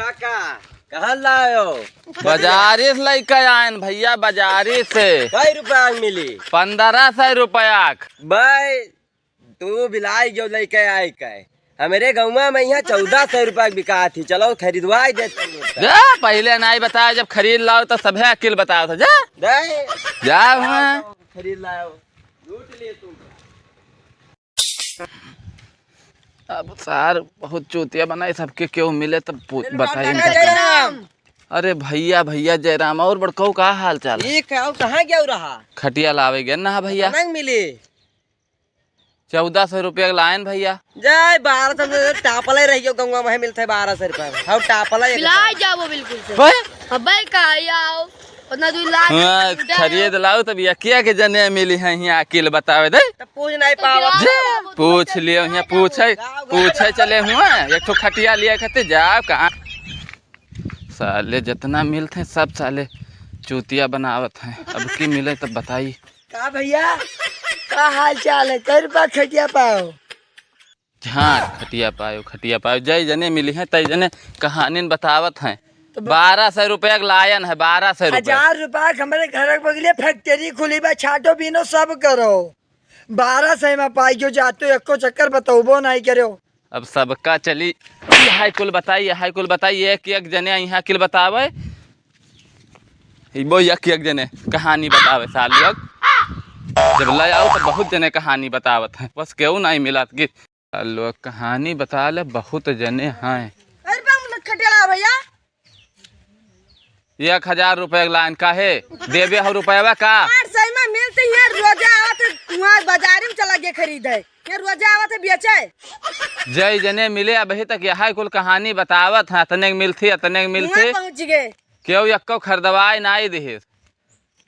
काका कहाँ लायो? बाजारी से लेके आयन भैया, बाजारी से। कई रुपया मिली? 1500 रुपया। भाई तू बिलाई जो लेके आए कहे हमारे गाँव में यहाँ 1400 रुपया बिका थी। चलो खरीदवा देते जा, पहले नहीं बताया, जब खरीद लाओ तो सभी अकेल बताओ था। जा जा खरीद लाओ, लूट लिए तुम। अब सार बहुत चूतिया बनाए, सबके क्यों मिले तब बताइए। अरे भैया भैया जयराम, और बड़काऊ का हाल चाल? कहाँ गया रहा? खटिया लावे गए ना भैया। मिली 1400 रुपया लाइन भैया। जय 1200 टापला रही गंगा में मिलता है 1200 रुपया। हम टापला जाओ बिल्कुल से। अबे आओ खरीद लाओ तब यकिया के जने मिली है यहाँ अकेले बतावे दे। पूछ नहीं पावा, पूछ लियो यहाँ, पूछे चले हुआ एक तो खटिया लिया कहते जाओ कहाँ। साले जितना मिलते हैं सब साले चूतिया बनावत हैं। अब की मिले तब बताई। का भैया का हाल चाल है? कई रुपया खटिया पाओ? हाँ खटिया पायो जय जने मिली है तय जने कहानी बतावत हैं। 1200 रुपया लायन है, 1200 रुपया। 1000 रुपया हमारे घर बगले फैक्ट्री खुली बा, छाटो बीनो सब करो। 1200 में पाई जो जाते एको चक्कर बताओ नहीं करो। अब सबका चली यहाँ कुल बताई एक जने यहाँ किल बतावे वो एक जने कहानी बतावे। साल लोग जब ले आओ तो बहुत जने कहानी बतावत हैं, बस क्यों नहीं मिला कि लोग कहानी बता ले। बहुत जने हैं। भैया 1000 रुपया लाइन का है देवे हो रुपया का? सही में मिलते हैं, रोजा आवत वहाँ बाजार में चला गया खरीद है, ये रोजा आवत बेचे। जय जने मिले अभी तक यहाँ कुल कहानी बतावत है। तने मिलती पहुँच गए क्यों एको खरीदवाई नहीं दे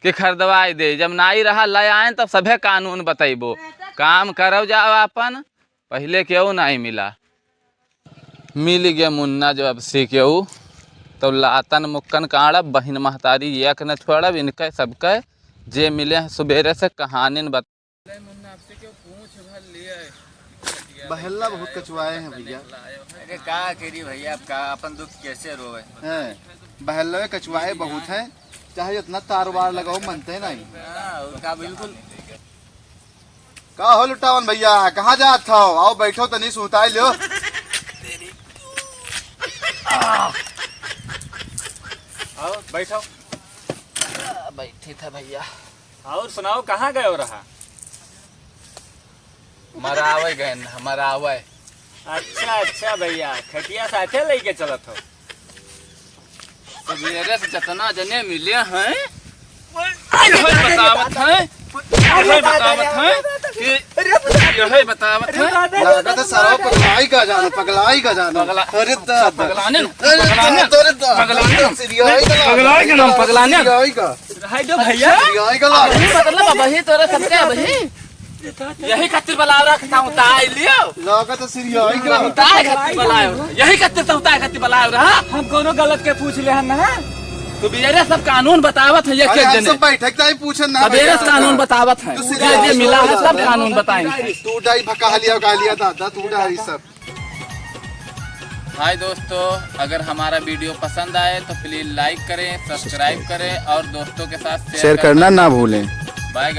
कि खरीदवाई दे। जब नहीं रहा ले आए तब सभे कानून बतेबो। काम करो जाओ अपन, पहले क्यों नहीं मिला? मिल गया मुन्ना जो अब से क्यों तो लातन मुक्कन काड़ा बहन महतारी एक न छोड़ा इनके सबके जे मिले हैं सुबेरे से कहानी बता। मुन्ना आपसे क्यों पूछ भर लिए बहल्ला बहुत कचवाए हैं भैया। अरे का करी भैया, आप का अपन दुख कैसे रोवे हैं? बहल्ला में कचवाए बहुत हैं, चाहे जितना तार वार लगाओ मनते नहीं। उनका बिल्कुल। का हो लुटावन भैया, कहाँ जात हो? आओ बैठो तनी सुताई लो। आओ बैठो। बैठी था भैया। और सुनाओ कहाँ गए हो रहा? मरावे गए मरावे। अच्छा भैया, खटिया साथे लेके चलत हो? सवेरे से जितना जने मिले हैं बतावत हैं कि बतावत हैं लागत सारा पगलाई का जानो। अरे पगलाने भैया मतलब वही तोरे सबके वही यही कत्तिर बलाव रखता हूँ ताई लियो। लागत सिरियाई का ताई कत्तिर बलाव, यही कत्तिर तो ताई कत्तिर बलाव रहा। हम कोनो गलत के पूछ ले ना? तो बेरे सब कानून बतावत है। एक हम जने सब बैठक ताई पूछन ना बेरे कानून बतावत है, जे मिला है सब कानून बताएंगे। तू डाई भका लिया दादा, तू डाई सब। हाय दोस्तों, अगर हमारा वीडियो पसंद आए तो प्लीज लाइक करें, सब्सक्राइब करें और दोस्तों के साथ शेयर करना ना भूलें। बाय।